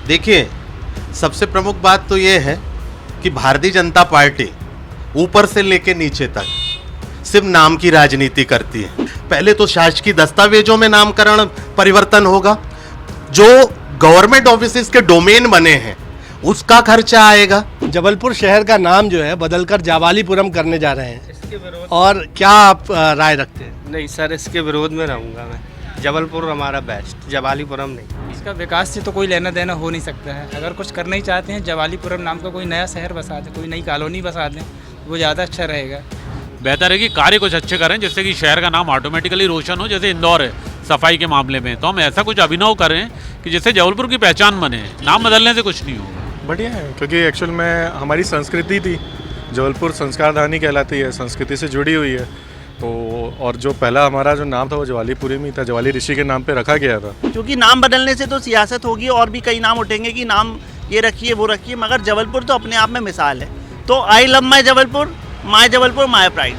देखिए, सबसे प्रमुख बात तो ये है कि भारतीय जनता पार्टी ऊपर से लेके नीचे तक सिर्फ नाम की राजनीति करती है। पहले तो शासकीय दस्तावेजों में नामकरण परिवर्तन होगा, जो गवर्नमेंट ऑफिसेज के डोमेन बने हैं उसका खर्चा आएगा। जबलपुर शहर का नाम जो है बदलकर जाबालीपुरम करने जा रहे हैं, इसके विरोध और क्या आप राय रखते हैं? नहीं सर, इसके विरोध में रहूंगा मैं। जबलपुर हमारा बेस्ट, जबालीपुरम नहीं। इसका विकास से तो कोई लेना देना हो नहीं सकता है। अगर कुछ करना ही चाहते हैं, जबालीपुरम नाम का कोई नया शहर बसा दें, कोई नई कॉलोनी बसा दें, वो ज़्यादा अच्छा रहेगा। बेहतर है कि कार्य कुछ अच्छे करें जिससे कि शहर का नाम ऑटोमेटिकली रोशन हो। जैसे इंदौर है सफाई के मामले में, तो हम ऐसा कुछ अभिनव करें कि जिससे जबलपुर की पहचान बने। नाम बदलने से कुछ नहीं होगा। बढ़िया है, क्योंकि एक्चुअल में हमारी संस्कृति थी, जबलपुर संस्कारधानी कहलाती है, संस्कृति से जुड़ी हुई है। तो और जो पहला हमारा जो नाम था वो जवालीपुरी में था, जवाली ऋषि के नाम पे रखा गया था। क्योंकि नाम बदलने से तो सियासत होगी और भी कई नाम उठेंगे कि नाम ये रखिए वो रखिए, मगर जबलपुर तो अपने आप में मिसाल है। तो I love my Jabalpur, my pride,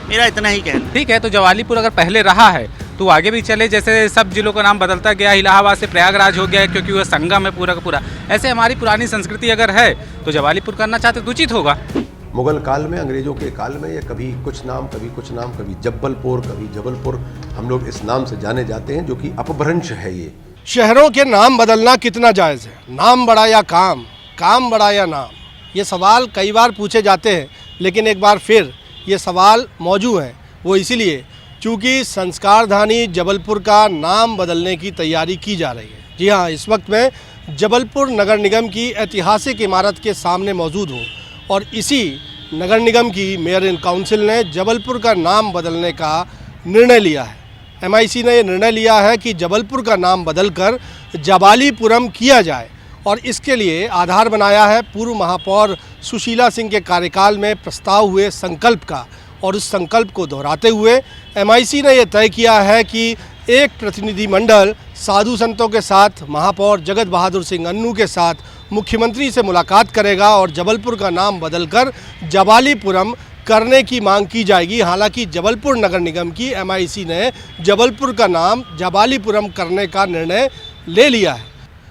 मेरा इतना ही कहना। ठीक है, तो जवालीपुर अगर पहले रहा है तो आगे भी चले। जैसे सब जिलों का नाम बदलता गया, इलाहाबाद से प्रयागराज हो गया क्योंकि वह संगम है पूरा का पूरा। ऐसे हमारी पुरानी संस्कृति अगर है तो जवालीपुर करना चाहते तो उचित होगा। मुगल काल में, अंग्रेजों के काल में ये कभी कुछ नाम, कभी जब्बलपुर, कभी जबलपुर, हम लोग इस नाम से जाने जाते हैं, जो कि अपभ्रंश है। ये शहरों के नाम बदलना कितना जायज़ है? नाम बड़ा या काम, काम बड़ा या नाम? ये सवाल कई बार पूछे जाते हैं, लेकिन एक बार फिर ये सवाल मौजूद है। वो इसीलिए क्योंकि संस्कारधानी जबलपुर का नाम बदलने की तैयारी की जा रही है। जी हाँ, इस वक्त मैं जबलपुर नगर निगम की ऐतिहासिक इमारत के सामने मौजूद हूँ, और इसी नगर निगम की मेयर इन काउंसिल ने जबलपुर का नाम बदलने का निर्णय लिया है। MIC ने ये निर्णय लिया है कि जबलपुर का नाम बदलकर जबालीपुरम किया जाए, और इसके लिए आधार बनाया है पूर्व महापौर सुशीला सिंह के कार्यकाल में प्रस्ताव हुए संकल्प का। और उस संकल्प को दोहराते हुए MIC ने यह तय किया है कि एक प्रतिनिधिमंडल साधु संतों के साथ, महापौर जगत बहादुर सिंह अन्नू के साथ मुख्यमंत्री से मुलाकात करेगा और जबलपुर का नाम बदलकर जबालीपुरम करने की मांग की जाएगी। हालांकि जबलपुर नगर निगम की MIC ने जबलपुर का नाम जबालीपुरम करने का निर्णय ले लिया है।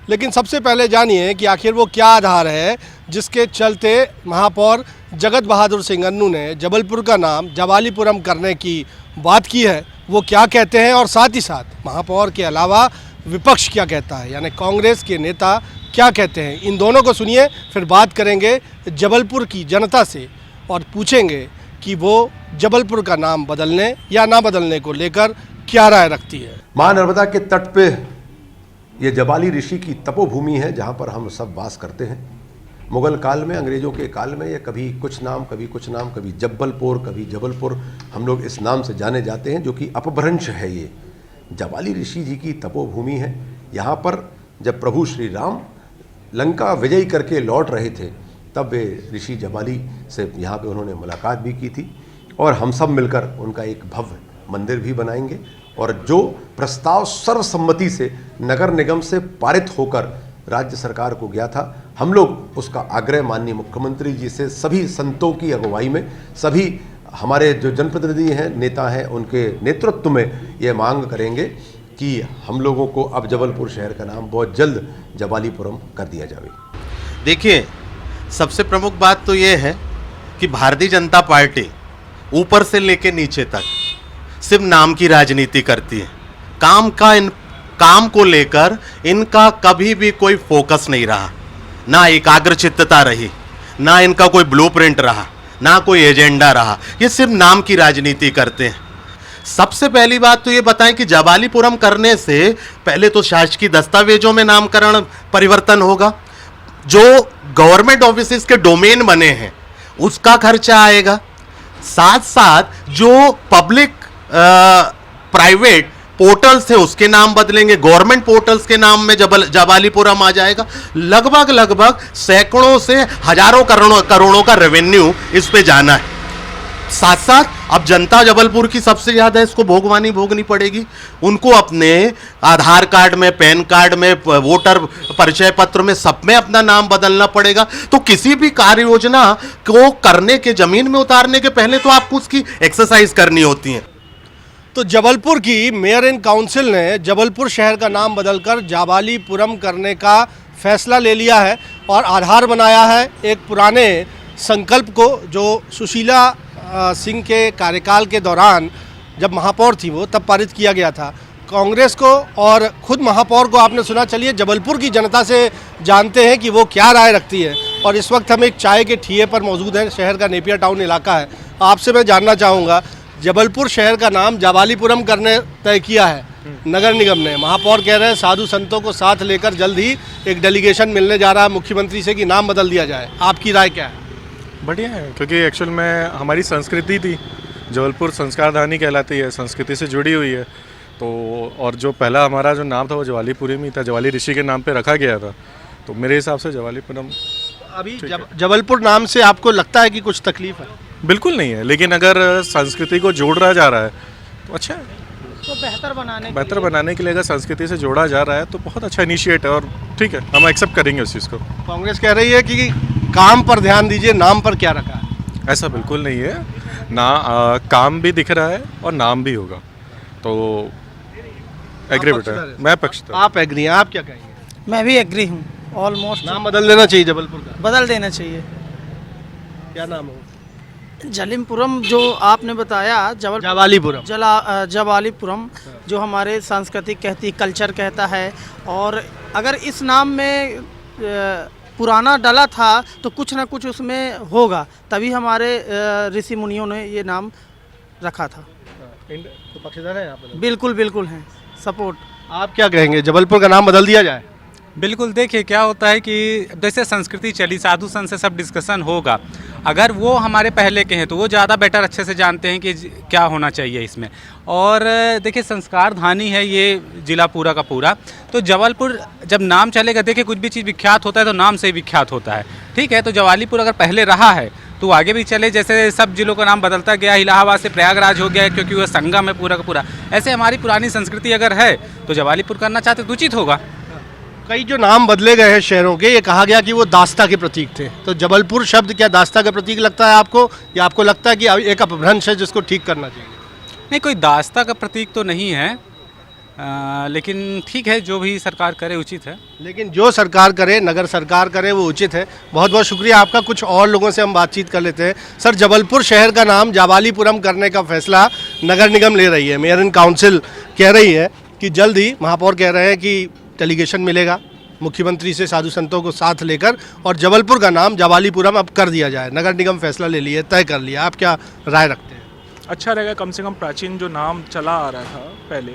लेकिन सबसे पहले जानिए कि आखिर वो क्या आधार है जिसके चलते महापौर जगत बहादुर सिंह अन्नू ने जबलपुर का नाम जबालीपुरम करने की बात की है। वो क्या कहते हैं, और साथ ही साथ महापौर के अलावा विपक्ष क्या कहता है, यानी कांग्रेस के नेता क्या कहते हैं। इन दोनों को सुनिए, फिर बात करेंगे जबलपुर की जनता से और पूछेंगे कि वो जबलपुर का नाम बदलने या ना बदलने को लेकर क्या राय रखती है। माँ नर्मदा के तट पे ये जबाली ऋषि की तपोभूमि है, जहाँ पर हम सब वास करते हैं। मुगल काल में, अंग्रेजों के काल में ये कभी कुछ नाम, कभी जब्बलपुर, कभी जबलपुर, हम लोग इस नाम से जाने जाते हैं, जो कि अपभ्रंश है। ये जबाली ऋषि जी की तपोभूमि है। यहाँ पर जब प्रभु श्री राम लंका विजय करके लौट रहे थे, तब वे ऋषि जबाली से यहाँ पे उन्होंने मुलाकात भी की थी, और हम सब मिलकर उनका एक भव्य मंदिर भी बनाएंगे। और जो प्रस्ताव सर्वसम्मति से नगर निगम से पारित होकर राज्य सरकार को गया था, हम लोग उसका आग्रह माननीय मुख्यमंत्री जी से सभी संतों की अगुवाई में, सभी हमारे जो जनप्रतिनिधि हैं, नेता हैं, उनके नेतृत्व में ये मांग करेंगे कि हम लोगों को अब जबलपुर शहर का नाम बहुत जल्द जबालीपुरम कर दिया जाए। देखिए, सबसे प्रमुख बात तो ये है कि भारतीय जनता पार्टी ऊपर से लेके नीचे तक सिर्फ नाम की राजनीति करती है। काम को लेकर इनका कभी भी कोई फोकस नहीं रहा, ना एकाग्रचित्तता रही, ना इनका कोई ब्लूप्रिंट रहा, ना कोई एजेंडा रहा। ये सिर्फ नाम की राजनीति करते हैं। सबसे पहली बात तो ये बताएं कि जबालीपुरम करने से पहले तो शासकीय दस्तावेजों में नामकरण परिवर्तन होगा, जो गवर्नमेंट ऑफिसेज के डोमेन बने हैं उसका खर्चा आएगा। साथ साथ जो पब्लिक प्राइवेट पोर्टल्स है उसके नाम बदलेंगे, गवर्नमेंट पोर्टल्स के नाम में जबालीपुरम आ जाएगा। लगभग सैकड़ों से हजारों करोड़ों का रेवेन्यू इस पे जाना है। साथ साथ अब जनता जबलपुर की सबसे ज़्यादा इसको भोगनी पड़ेगी। उनको अपने आधार कार्ड में, पैन कार्ड में, वोटर परिचय पत्र में, सब में अपना नाम बदलना पड़ेगा। तो किसी भी कार्य योजना को करने के, जमीन में उतारने के पहले तो आपको उसकी एक्सरसाइज करनी होती है। तो जबलपुर की मेयर इन काउंसिल ने जबलपुर शहर का नाम बदलकर जबालीपुरम करने का फैसला ले लिया है और आधार बनाया है एक पुराने संकल्प को जो सुशीला सिंह के कार्यकाल के दौरान जब महापौर थी वो तब पारित किया गया था। कांग्रेस को और खुद महापौर को आपने सुना। चलिए जबलपुर की जनता से जानते हैं कि वो क्या राय रखती है। और इस वक्त हम एक चाय के ठिए पर मौजूद हैं। शहर का नेपियर टाउन इलाका है। आपसे मैं जानना चाहूँगा, जबलपुर शहर का नाम जवालीपुरम करने तय किया है नगर निगम ने। महापौर कह रहे हैं साधु संतों को साथ लेकर जल्द ही एक डेलीगेशन मिलने जा रहा है मुख्यमंत्री से कि नाम बदल दिया जाए। आपकी राय क्या है? बढ़िया है, क्योंकि एक्चुअल में हमारी संस्कृति थी, जबलपुर संस्कारधानी कहलाती है, संस्कृति से जुड़ी हुई है। तो और जो पहला हमारा जो नाम था वो जवालीपुरी में था, जवाली ऋषि के नाम पे रखा गया था। तो मेरे हिसाब से जवालीपुरम अभी जबलपुर नाम से आपको लगता है कि कुछ तकलीफ है? बिल्कुल नहीं है, लेकिन अगर संस्कृति को जोड़ा जा रहा है तो अच्छा है। तो बेहतर बनाने के लिए अगर संस्कृति से जोड़ा जा रहा है तो बहुत अच्छा इनिशिएट है और ठीक है, हम एक्सेप्ट करेंगे उस चीज़ को। कांग्रेस कह रही है कि काम पर ध्यान दीजिए, नाम पर क्या रखा है? ऐसा बिल्कुल नहीं है ना, काम भी दिख रहा है और नाम भी होगा। तो एग्री बेटा, मैं पक्षधर। आप एग्री हैं, आप क्या कहेंगे? मैं भी एग्री हूँ। ऑलमोस्ट नाम बदल देना चाहिए जबलपुर का। बदल देना चाहिए। क्या नाम हो? जलिमपुरम जो आपने बताया, जवालीपुरम जवालीपुरम जो हमारे सांस्कृतिक कहती, कल्चर कहता है। और अगर इस नाम में पुराना डला था तो कुछ ना कुछ उसमें होगा, तभी हमारे ऋषि मुनियों ने ये नाम रखा था। तो पक्षधर है आप? बिल्कुल बिल्कुल हैं, सपोर्ट। आप क्या कहेंगे, जबलपुर का नाम बदल दिया जाए? बिल्कुल, देखिए क्या होता है कि जैसे संस्कृति चली, साधु संत से सब डिस्कशन होगा। अगर वो हमारे पहले के हैं तो वो ज़्यादा बेटर अच्छे से जानते हैं कि क्या होना चाहिए इसमें। और देखिए संस्कारधानी है ये ज़िला पूरा का पूरा। तो जबलपुर जब नाम चलेगा, देखिए कुछ भी चीज़ विख्यात होता है तो नाम से ही विख्यात होता है। ठीक है, तो जवालीपुर अगर पहले रहा है तो आगे भी चले। जैसे सब जिलों का नाम बदलता गया, इलाहाबाद से प्रयागराज हो गया क्योंकि वह संगम है पूरा का पूरा। ऐसे हमारी पुरानी संस्कृति अगर है तो जवालीपुर करना चाहते तो उचित होगा। कई जो नाम बदले गए हैं शहरों के, ये कहा गया कि वो दास्ता के प्रतीक थे। तो जबलपुर शब्द क्या दास्ता का प्रतीक लगता है आपको, या आपको लगता है कि एक अपभ्रंश है जिसको ठीक करना चाहिए? नहीं, कोई दास्ता का प्रतीक तो नहीं है, लेकिन ठीक है, जो भी सरकार करे उचित है। लेकिन जो सरकार करे, नगर सरकार करे, वो उचित है। बहुत बहुत शुक्रिया आपका। कुछ और लोगों से हम बातचीत कर लेते हैं। सर, जबलपुर शहर का नाम जवालीपुरम करने का फैसला नगर निगम ले रही है। मेयर इन काउंसिल कह रही है कि जल्द ही, महापौर कह रहे हैं कि डेलीगेशन मिलेगा मुख्यमंत्री से साधु संतों को साथ लेकर और जबलपुर का नाम जवालीपुरम अब कर दिया जाए। नगर निगम फैसला ले लिए, तय कर लिया। आप क्या राय रखते हैं? अच्छा रहेगा, कम से कम प्राचीन जो नाम चला आ रहा था पहले,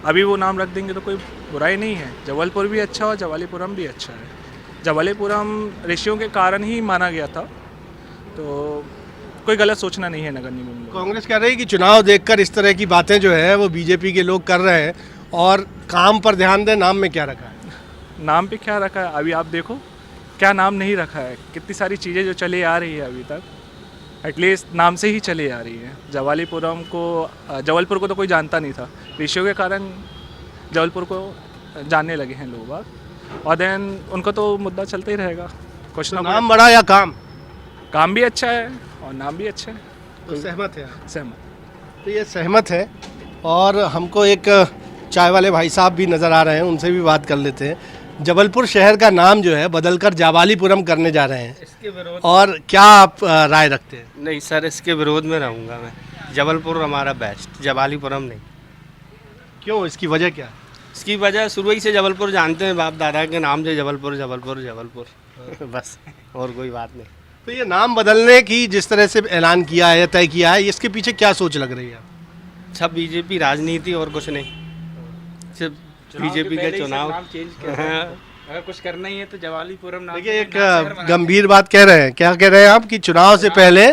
अभी वो नाम रख देंगे तो कोई बुराई नहीं है। जबलपुर भी अच्छा और जवालीपुरम भी अच्छा है। जवालीपुरम ऋषियों के कारण ही माना गया था, तो कोई गलत सोचना नहीं है नगर निगम में। कांग्रेस कह रही है कि चुनाव देखकर इस तरह की बातें जो है वो बीजेपी के लोग कर रहे हैं और काम पर ध्यान दें, नाम में क्या रखा है? नाम पे क्या रखा है अभी आप देखो, क्या नाम नहीं रखा है। कितनी सारी चीज़ें जो चली आ रही है अभी तक, एटलीस्ट नाम से ही चली आ रही है। जवालीपुरम को, जबलपुर को तो कोई जानता नहीं था, ऋषियों के कारण जबलपुर को जानने लगे हैं लोग बाग। और देन उनको तो मुद्दा चलता ही रहेगा कुछ ना। नाम बड़ा या काम? काम भी अच्छा है और नाम भी अच्छा है। तो सहमत है? सहमत। तो ये सहमत है। और हमको एक चाय वाले भाई साहब भी नज़र आ रहे हैं, उनसे भी बात कर लेते हैं। जबलपुर शहर का नाम जो है बदलकर जवालीपुरम करने जा रहे हैं, इसके विरोध और क्या आप राय रखते हैं? नहीं सर, इसके विरोध में रहूँगा मैं। जबलपुर हमारा बेस्ट, जवालीपुरम नहीं। क्यों, इसकी वजह क्या? इसकी वजह शुरू ही से जबलपुर जानते हैं, बाप दादा के नाम से जबलपुर जबलपुर जबलपुर बस, और कोई बात नहीं। तो ये नाम बदलने की जिस तरह से ऐलान किया है, तय किया है, इसके पीछे क्या सोच लग रही है? सब बीजेपी राजनीति और कुछ नहीं, सिर्फ बीजेपी का चुनाव चेंज किया। अगर कुछ करना ही है तो जवालीपुरम नाम। देखिए, एक गंभीर बात कह रहे हैं। क्या कह रहे हैं आप कि चुनाव से पहले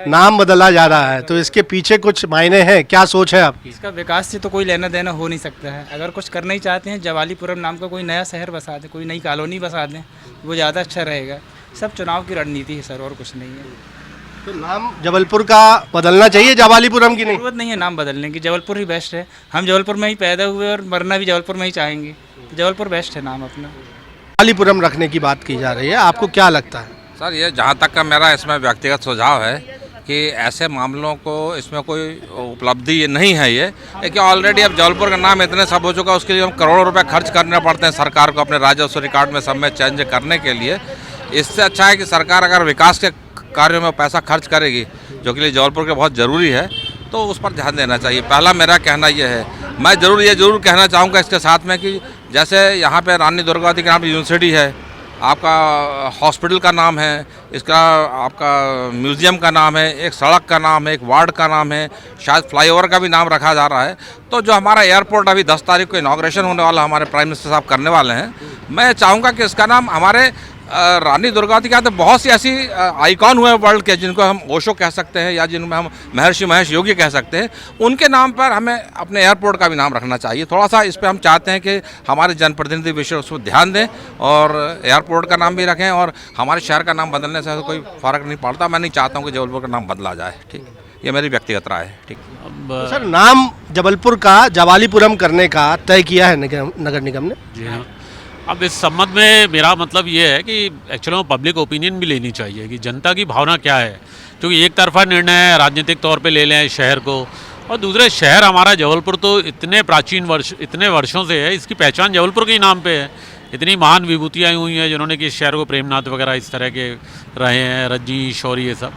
नाम बदला जा रहा है, तो इसके पीछे कुछ मायने हैं? क्या सोच है आपकी? इसका विकास से तो कोई लेना देना हो नहीं सकता है। अगर कुछ करना ही चाहते हैं, जवालीपुरम नाम का कोई नया शहर बसा दें, कोई नई कॉलोनी बसा दें, वो ज़्यादा अच्छा रहेगा। सब चुनाव की रणनीति है सर, और कुछ नहीं है। तो नाम जबलपुर का बदलना चाहिए, जवालीपुरम की नहीं? जरूरत नहीं है नाम बदलने की, जबलपुर ही बेस्ट है। हम जबलपुर में ही पैदा हुए और मरना भी जबलपुर में ही चाहेंगे, तो जबलपुर बेस्ट है नाम अपना। जवालीपुरम रखने की बात की जा रही है, आपको क्या लगता है? सर, ये जहाँ तक का मेरा इसमें व्यक्तिगत सुझाव है कि ऐसे मामलों को इसमें कोई उपलब्धि ये नहीं है ये, क्योंकि ऑलरेडी अब जबलपुर का नाम इतने सब हो चुका है, उसके लिए हम करोड़ों रुपए खर्च करने पड़ते हैं सरकार को अपने राजस्व रिकॉर्ड में सब में चेंज करने के लिए। इससे अच्छा है कि सरकार अगर विकास के कार्यों में पैसा खर्च करेगी, जो कि लिए जबलपुर के बहुत ज़रूरी है, तो उस पर ध्यान देना चाहिए। पहला मेरा कहना ये है। मैं ये ज़रूर कहना चाहूँगा इसके साथ में कि जैसे यहाँ पे रानी दुर्गावती के नाम पर यूनिवर्सिटी है, आपका हॉस्पिटल का नाम है, इसका आपका म्यूज़ियम का नाम है, एक सड़क का नाम है, एक वार्ड का नाम है, शायद फ्लाईओवर का भी नाम रखा जा रहा है। तो जो हमारा एयरपोर्ट अभी 10 तारीख को इनॉग्रेशन होने वाला हमारे प्राइम मिनिस्टर साहब करने वाले हैं, मैं चाहूँगा कि इसका नाम हमारे रानी दुर्गावती के यहाँ तो बहुत सी ऐसी आइकॉन हुए वर्ल्ड के, जिनको हम ओशो कह सकते हैं या जिनमें हम महर्षि महेश योगी कह सकते हैं, उनके नाम पर हमें अपने एयरपोर्ट का भी नाम रखना चाहिए। थोड़ा सा इस पर हम चाहते हैं कि हमारे जनप्रतिनिधि विषय उस पर ध्यान दें और एयरपोर्ट का नाम भी रखें, और हमारे शहर का नाम बदलने से कोई फ़र्क नहीं पड़ता। मैं नहीं चाहता हूँ कि जबलपुर का नाम बदला जाए, ठीक, ये मेरी व्यक्तिगत राय है। ठीक, तो सर नाम जबलपुर का जवालीपुरम करने का तय किया है नगर निगम ने? जी हाँ। अब इस संबंध में मेरा मतलब ये है कि एक्चुअली में पब्लिक ओपिनियन भी लेनी चाहिए कि जनता की भावना क्या है, क्योंकि एक तरफा निर्णय है राजनीतिक तौर पे ले लें शहर को, और दूसरे शहर हमारा जबलपुर तो इतने वर्षों से है, इसकी पहचान जबलपुर के ही नाम पे है। इतनी महान विभूतियाँ हुई हैं जिन्होंने कि इस शहर को, प्रेमनाथ वगैरह इस तरह के रहे हैं, रज्जी शौरी ये सब,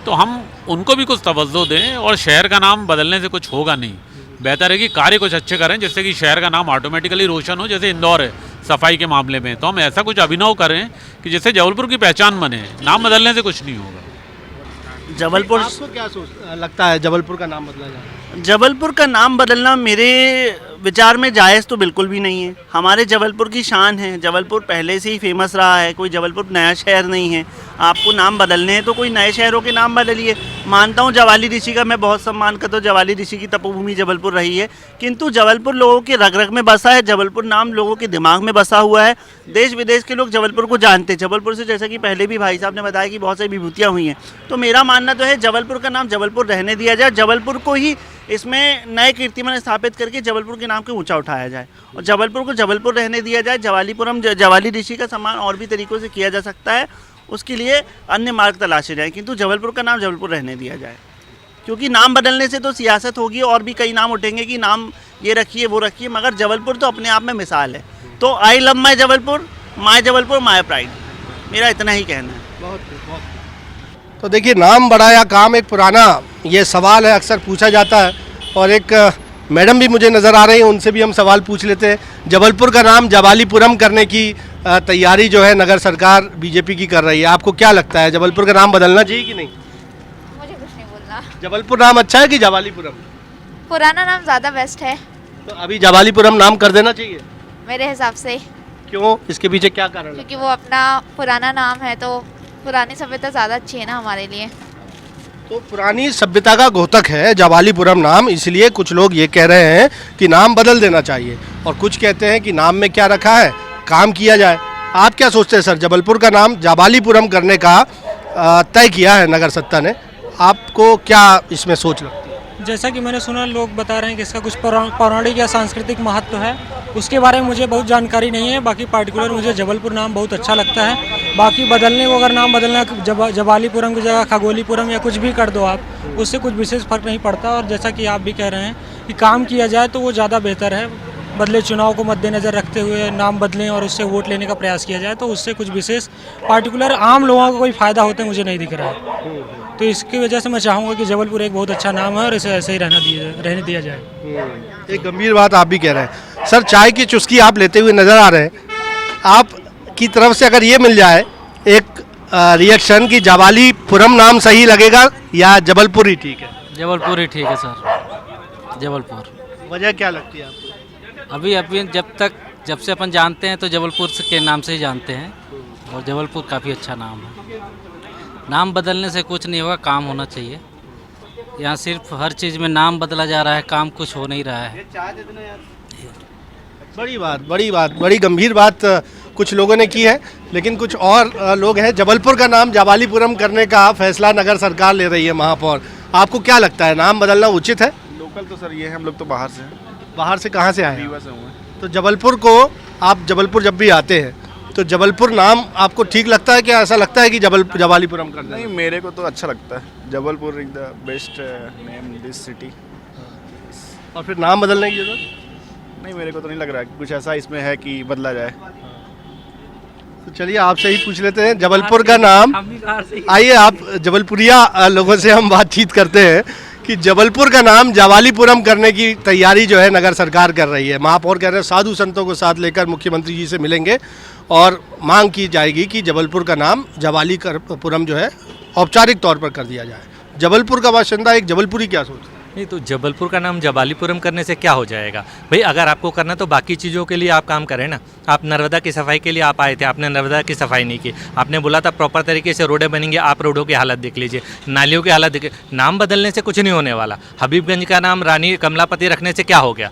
तो हम उनको भी कुछ तवज्जो दें, और शहर का नाम बदलने से कुछ होगा नहीं। बेहतर है कि कार्य कुछ अच्छे करें जिससे कि शहर का नाम ऑटोमेटिकली रोशन हो, जैसे इंदौर है सफाई के मामले में, तो हम ऐसा कुछ अभिनव करें कि जिससे जबलपुर की पहचान बने। नाम बदलने से कुछ नहीं होगा। जबलपुर, आपको क्या लगता है जबलपुर का नाम बदला जाए? जबलपुर का नाम बदलना मेरे विचार में जायज़ तो बिल्कुल भी नहीं है। हमारे जबलपुर की शान है, जबलपुर पहले से ही फेमस रहा है, कोई जबलपुर नया शहर नहीं है। आपको नाम बदलने हैं तो कोई नए शहरों के नाम बदलिए। मानता हूँ जवाली ऋषि का मैं बहुत सम्मान करता हूँ, जवाली ऋषि की तपोभूमि जबलपुर रही है, किंतु जबलपुर लोगों के रग रग में बसा है, जबलपुर नाम लोगों के दिमाग में बसा हुआ है। देश विदेश के लोग जबलपुर को जानते हैं। जबलपुर से, जैसा कि पहले भी भाई साहब ने बताया, कि बहुत सारी विभूतियाँ हुई हैं। तो मेरा मानना तो है जबलपुर का नाम जबलपुर रहने दिया जाए, जबलपुर को ही इसमें नए कीर्तिमान स्थापित करके जबलपुर के नाम को ऊंचा उठाया जाए, और जबलपुर को जबलपुर रहने दिया जाए। जवालीपुरम, जवाली ऋषि का सम्मान और भी तरीक़ों से किया जा सकता है, उसके लिए अन्य मार्ग तलाशे जाए, किंतु जबलपुर का नाम जबलपुर रहने दिया जाए। क्योंकि नाम बदलने से तो सियासत होगी, और भी कई नाम उठेंगे कि नाम ये रखिए वो रखिए, मगर जबलपुर तो अपने आप में मिसाल है। तो I love my Jabalpur, my pride, मेरा इतना ही कहना है। बहुत। तो देखिए, नाम बड़ा या काम, एक पुराना ये सवाल है, अक्सर पूछा जाता है, और एक मैडम भी मुझे नज़र आ रही हैं, उनसे भी हम सवाल पूछ लेते हैं। जबलपुर का नाम जवालीपुरम करने की तैयारी जो है नगर सरकार बीजेपी की कर रही है, आपको क्या लगता है जबलपुर का नाम बदलना चाहिए कि नहीं? मुझे कुछ नहीं बोलना। जबलपुर नाम अच्छा है कि जवालीपुरम? पुराना नाम ज़्यादा बेस्ट है। तो अभी जवालीपुरम नाम कर देना चाहिए मेरे हिसाब से। क्यों, इसके पीछे क्या कारण है? क्योंकि वो अपना पुराना नाम है, तो पुरानी सभ्यता ज़्यादा अच्छी है ना हमारे लिए। तो पुरानी सभ्यता का घोतक है जवालीपुरम नाम, इसलिए कुछ लोग ये कह रहे हैं कि नाम बदल देना चाहिए, और कुछ कहते हैं कि नाम में क्या रखा है, काम किया जाए। आप क्या सोचते हैं सर? जबलपुर का नाम जवालीपुरम करने का तय किया है नगर सत्ता ने, आपको क्या इसमें सोच लगती है? जैसा कि मैंने सुना, लोग बता रहे हैं कि इसका कुछ पौराणिक या सांस्कृतिक महत्व है, उसके बारे में मुझे बहुत जानकारी नहीं है। बाकी पार्टिकुलर मुझे जबलपुर नाम बहुत अच्छा लगता है। बाकी बदलने को, अगर नाम बदलना जवालीपुरम की जगह खगोलीपुरम या कुछ भी कर दो आप, उससे कुछ विशेष फर्क नहीं पड़ता। और जैसा कि आप भी कह रहे हैं कि काम किया जाए तो वो ज़्यादा बेहतर है। बदले चुनाव को मद्देनज़र रखते हुए नाम बदलें और उससे वोट लेने का प्रयास किया जाए, तो उससे कुछ विशेष पार्टिकुलर आम लोगों को कोई फ़ायदा होता है मुझे नहीं दिख रहा है। तो इसकी वजह से मैं चाहूँगा कि जबलपुर एक बहुत अच्छा नाम है और इसे ऐसे ही रहने दिया जाए। एक गंभीर बात आप भी कह रहे हैं। सर, चाय की चुस्की आप लेते हुए नज़र आ रहे हैं, आप की तरफ से अगर ये मिल जाए एक रिएक्शन कि जवालीपुरम नाम सही लगेगा या जबलपुर ही ठीक है? जबलपुर ही ठीक है सर, जबलपुर। वजह क्या लगती है आपको? अभी जब से अपन जानते हैं तो जबलपुर के नाम से ही जानते हैं, और जबलपुर काफ़ी अच्छा नाम है। नाम बदलने से कुछ नहीं होगा, काम होना चाहिए। यहाँ सिर्फ हर चीज़ में नाम बदला जा रहा है, काम कुछ हो नहीं रहा है। बड़ी गंभीर बात कुछ लोगों ने की है, लेकिन कुछ और लोग हैं। जबलपुर का नाम जवालीपुरम करने का फैसला नगर सरकार ले रही है, महापौर। आपको क्या लगता है, नाम बदलना उचित है? लोकल तो सर ये है, हम लोग तो बाहर से हैं। बाहर से कहाँ से आए? रीवा से हुए। तो जबलपुर को, आप जबलपुर जब भी आते हैं तो जबलपुर नाम आपको ठीक लगता है क्या? ऐसा लगता है कि जवालीपुरम कर दें? नहीं, मेरे को तो अच्छा लगता है। Jabalpur is the best name this city. और फिर नाम बदलने की जरूरत? नहीं, मेरे को तो नहीं लग रहा कि कुछ ऐसा इसमें है कि बदला जाए। तो चलिए आपसे ही पूछ लेते हैं, जबलपुर का नाम, आइए आप जबलपुरिया लोगों से हम बातचीत करते हैं कि जबलपुर का नाम जवालीपुरम करने की तैयारी जो है नगर सरकार कर रही है। महापौर कह रहे हैं साधु संतों को साथ लेकर मुख्यमंत्री जी से मिलेंगे और मांग की जाएगी कि जबलपुर का नाम जवालीपुरम जो है औपचारिक तौर पर कर दिया जाए। जबलपुर का बाशिंदा एक जबलपुरी क्या सोच? नहीं, तो जबलपुर का नाम जवालीपुरम करने से क्या हो जाएगा भाई? अगर आपको करना तो बाकी चीज़ों के लिए आप काम करें ना। आप नर्मदा की सफाई के लिए आप आए थे, आपने नर्मदा की सफाई नहीं की। आपने बोला था प्रॉपर तरीके से रोडें बनेंगे, आप रोडों की हालत देख लीजिए, नालियों की हालत देखिए। नाम बदलने से कुछ नहीं होने वाला। हबीबगंज का नाम रानी कमलापति रखने से क्या हो गया?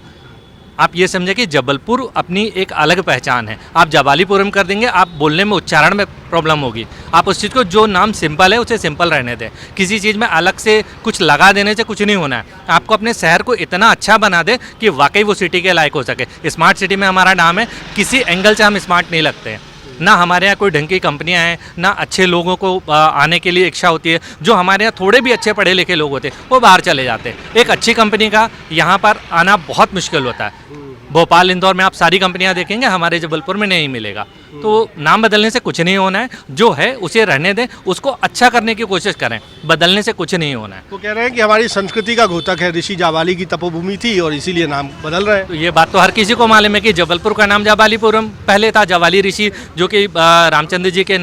आप ये समझे कि जबलपुर अपनी एक अलग पहचान है। आप जवालीपुरम कर देंगे, आप बोलने में उच्चारण में प्रॉब्लम होगी। आप उस चीज़ को, जो नाम सिंपल है उसे सिंपल रहने दें। किसी चीज़ में अलग से कुछ लगा देने से कुछ नहीं होना है। आपको अपने शहर को इतना अच्छा बना दे कि वाकई वो सिटी के लायक हो सके। स्मार्ट सिटी में हमारा नाम है, किसी एंगल से हम स्मार्ट नहीं लगते हैं। ना हमारे यहाँ कोई ढंग की कंपनियाँ हैं, ना अच्छे लोगों को आने के लिए इच्छा होती है। जो हमारे यहाँ थोड़े भी अच्छे पढ़े लिखे लोग होते हैं वो बाहर चले जाते हैं। एक अच्छी कंपनी का यहाँ पर आना बहुत मुश्किल होता है। भोपाल, इंदौर में आप सारी कंपनियां देखेंगे, हमारे जबलपुर में नहीं मिलेगा। तो नाम बदलने से कुछ नहीं होना है, जो है उसे रहने दें, उसको अच्छा करने की कोशिश करें, बदलने से कुछ नहीं होना है। वो कह रहे हैं कि हमारी संस्कृति का घोतक है, ऋषि जावाली की तपोभूमि थी और इसीलिए नाम बदल रहे हैं। तो ये बात तो हर किसी को मालूम है कि जबलपुर का नाम जवालीपुरम पहले था। जवाली ऋषि जो कि रामचंद्र जी के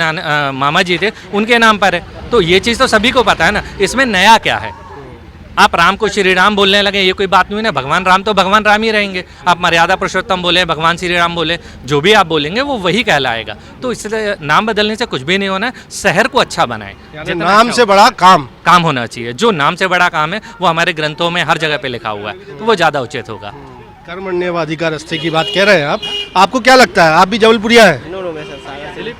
मामा जी थे, उनके नाम पर है। तो ये चीज़ तो सभी को पता है ना, इसमें नया क्या है? आप राम को श्री राम बोलने लगे, ये कोई बात नहीं है। भगवान राम तो भगवान राम ही रहेंगे। आप मर्यादा पुरुषोत्तम बोले, भगवान श्री राम बोले, जो भी आप बोलेंगे वो वही कहलाएगा। तो इससे नाम बदलने से कुछ भी नहीं होना है। शहर को अच्छा बनाए, नाम से बड़ा काम होना चाहिए। जो नाम से बड़ा काम है वो हमारे ग्रंथों में हर जगह पे लिखा हुआ है, तो वो ज़्यादा उचित होगा। कर्मण्यवाधिकारस्ते की बात कह रहे हैं आप, आपको क्या लगता है? आप भी जबलपुरिया हैं?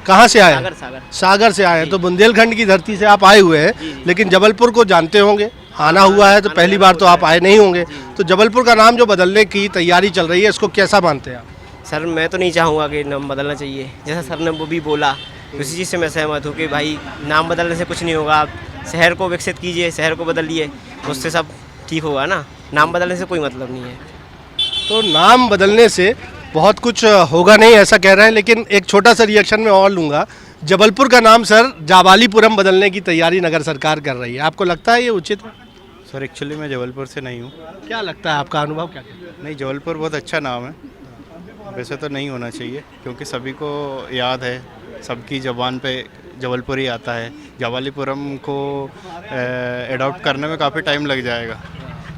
कहाँ से आए? सागर से आए हैं। तो बुंदेलखंड की धरती से आप आए हुए हैं, लेकिन जबलपुर को जानते होंगे, आना हुआ है, तो पहली बार तो आप आए नहीं होंगे। तो जबलपुर का नाम जो बदलने की तैयारी चल रही है, इसको कैसा मानते हैं आप? सर, मैं तो नहीं चाहूँगा कि नाम बदलना चाहिए। जैसा सर ने वो भी बोला, उसी चीज़ से मैं सहमत हूँ कि भाई नाम बदलने से कुछ नहीं होगा। आप शहर को विकसित कीजिए, शहर को बदलिए, उससे सब ठीक होगा ना। नाम बदलने से कोई मतलब नहीं है। तो नाम बदलने से बहुत कुछ होगा नहीं, ऐसा कह रहे हैं। लेकिन एक छोटा सा रिएक्शन में और लूँगा। जबलपुर का नाम सर जवालीपुरम बदलने की तैयारी नगर सरकार कर रही है, आपको लगता है ये उचित है? सर, एक्चुअली मैं जबलपुर से नहीं हूँ। क्या लगता है, आपका अनुभव क्या है? नहीं, जबलपुर बहुत अच्छा नाम है। वैसे तो नहीं होना चाहिए, क्योंकि सभी को याद है, सबकी ज़बान पे जबलपुर ही आता है। जवालीपुरम को एडॉप्ट करने में काफ़ी टाइम लग जाएगा।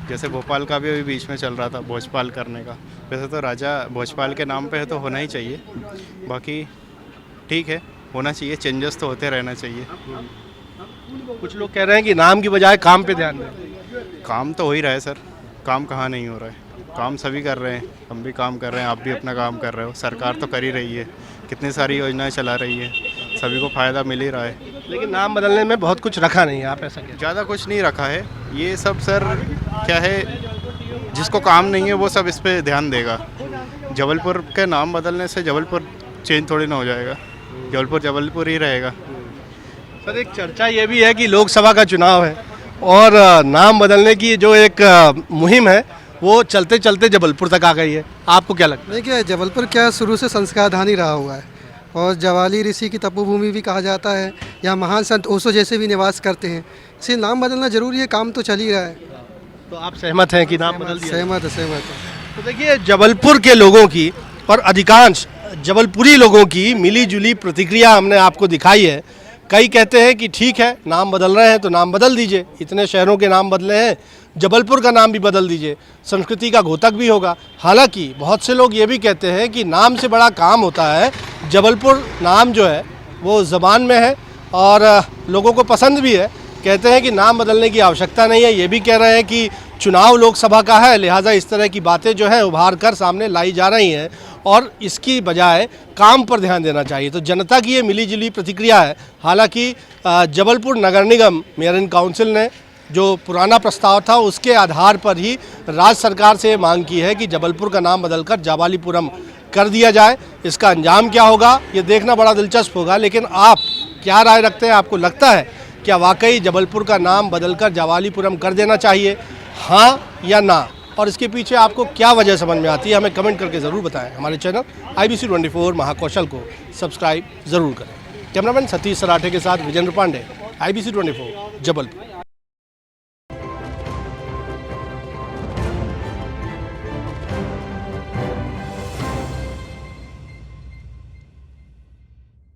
जैसे भोपाल का भी अभी बीच में चल रहा था भोजपाल करने का। वैसे तो राजा भोजपाल के नाम पे है तो होना ही चाहिए। बाकी ठीक है, होना चाहिए, चेंजेस तो होते रहना चाहिए। कुछ लोग कह रहे हैं कि नाम की बजाय काम पे ध्यान दें। काम तो हो ही रहा है सर, काम कहाँ नहीं हो रहा है। काम सभी कर रहे हैं, हम भी काम कर रहे हैं, आप भी अपना काम कर रहे हो, सरकार तो कर ही रही है, कितनी सारी योजनाएं चला रही है, सभी को फ़ायदा मिल ही रहा है। लेकिन नाम बदलने में बहुत कुछ रखा नहीं है, आप ऐसा क्या? ज़्यादा कुछ नहीं रखा है। ये सब सर क्या है, जिसको काम नहीं है वो सब इस पर ध्यान देगा। जबलपुर के नाम बदलने से जबलपुर चेंज थोड़ी ना हो जाएगा, जबलपुर जबलपुर ही रहेगा। सर, एक चर्चा ये भी है कि लोकसभा का चुनाव है और नाम बदलने की जो एक मुहिम है वो चलते चलते जबलपुर तक आ गई है, आपको क्या लगता है? देखिए, जबलपुर क्या शुरू से संस्कारधानी रहा हुआ है और जवाली ऋषि की तपोभूमि भी कहा जाता है। यहाँ महान संत ओशो जैसे भी निवास करते हैं, इसलिए नाम बदलना जरूरी है। काम तो चल ही रहा है। तो आप सहमत हैं कि नाम बदल दिया? सहमत है। तो देखिए, जबलपुर के लोगों की और अधिकांश जबलपुरी लोगों की मिली जुली प्रतिक्रिया हमने आपको दिखाई है। कई कहते हैं कि ठीक है, नाम बदल रहे हैं तो नाम बदल दीजिए, इतने शहरों के नाम बदले हैं, जबलपुर का नाम भी बदल दीजिए, संस्कृति का घोतक भी होगा। हालांकि बहुत से लोग ये भी कहते हैं कि नाम से बड़ा काम होता है। जबलपुर नाम जो है वो ज़बान में है और लोगों को पसंद भी है। कहते हैं कि नाम बदलने की आवश्यकता नहीं है। ये भी कह रहे हैं कि चुनाव लोकसभा का है, लिहाजा इस तरह की बातें जो है उभार कर सामने लाई जा रही हैं और इसकी बजाय काम पर ध्यान देना चाहिए। तो जनता की ये मिली जुली प्रतिक्रिया है। हालांकि जबलपुर नगर निगम मेयर इन काउंसिल ने जो पुराना प्रस्ताव था उसके आधार पर ही राज्य सरकार से मांग की है कि जबलपुर का नाम बदलकर जवालीपुरम कर दिया जाए। इसका अंजाम क्या होगा ये देखना बड़ा दिलचस्प होगा, लेकिन आप क्या राय रखते हैं? आपको लगता है क्या वाकई जबलपुर का नाम बदलकर जवालीपुरम कर देना चाहिए, हाँ या ना? और इसके पीछे आपको क्या वजह समझ में आती है, हमें कमेंट करके ज़रूर बताएं। हमारे चैनल IBC 24 महाकौशल को सब्सक्राइब ज़रूर करें। कैमरामैन सतीश सराठे के साथ विजेंद्र पांडे, IBC 24 जबलपुर।